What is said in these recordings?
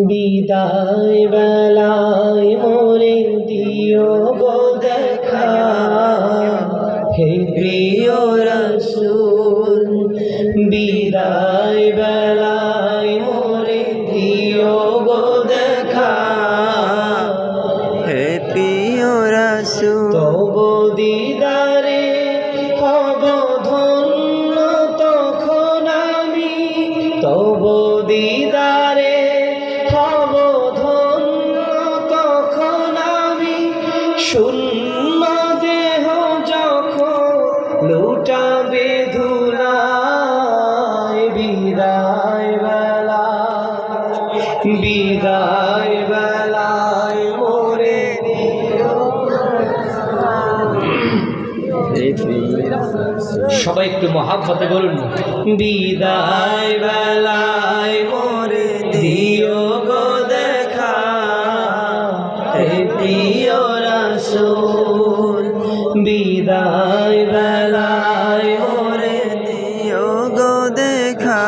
বিদায় বেলায় মোরে দিও গো দেখা, হে প্রিয় রাসূল। বিদায় বেলায় মোরে দিও গো দেখা, হে প্রিয় রাসূল। তব দিদারে হব ধন্য তখন আমি, তব দিদারে হব ধন্য তখন আমি। শূন্য দেহ যখন লুটাবে ধুলায়, বিদায় বেলায়, বিদায় বেলায় মোরে সবাই একটু মহাব্বতে বলুন, বিদায় বেলায় মোরে দিও গো দেখা, হে প্রিয় রাসূল। বিদায় বেলায় মোরে দিও গো দেখা,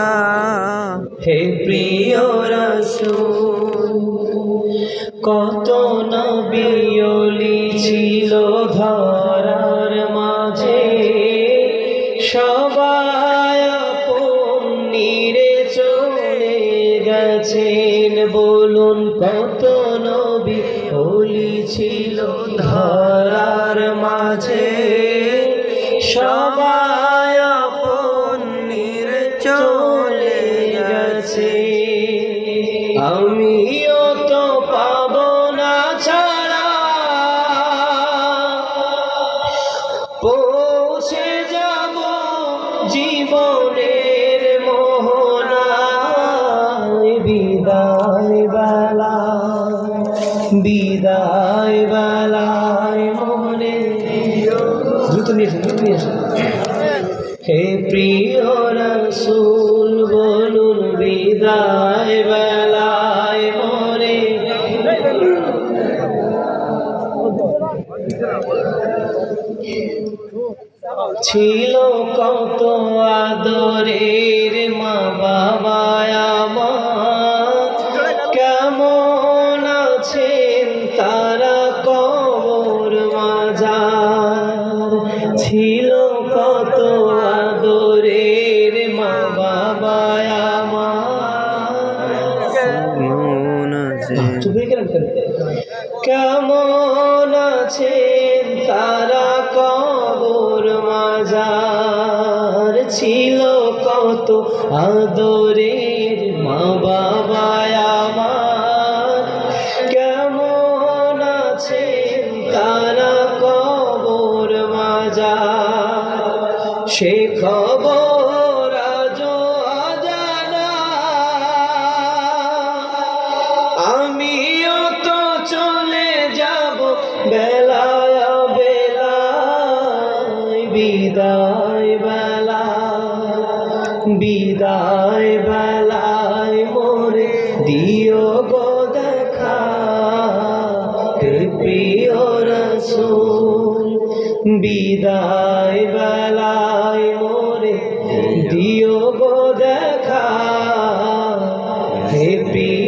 হে প্রিয় রাসূল। কত নবী ওলি ছিল ধরার মাঝে, সবাই আপন নিরে চলে গেছেন। বলুন কত নবী ওলি ছিল ধরার মাঝে, সবাই আপন নিরে চলে গেছে। আমিও তো পাবো না ছাড়া, পৌঁছে যাব জীবনের মোহনায়। বিদায় বেলায়, বিদায় বেলায় মনে দ্রুত নিয়ে আসুন, দ্রুত নিয়ে আসুন। হে প্রিয় রাসূল বলুন, বিদায় বেলায় মোরে ছিল কত আদরের মা বাবা আমার, কেমন আছেন তারা কবর মাজার। ছিল কত আদরের মা বাবা আমার, কেমন আছেন তারা কবর মাজার। ছিল কত আদরের মা বাবা আমার, কেমন আছেন তারা কবর মাজার। সে খবর আজও অজানা, আমিও তো চলে যাব বেলায় বেলায়। বিদায় বেলায়, বিদায় বেলায় মোরে দিও গো দেখা, হে প্রিয় রাসূল। বিদায় বেলায় মোরে দিও গো দেখা, হে প্রিয়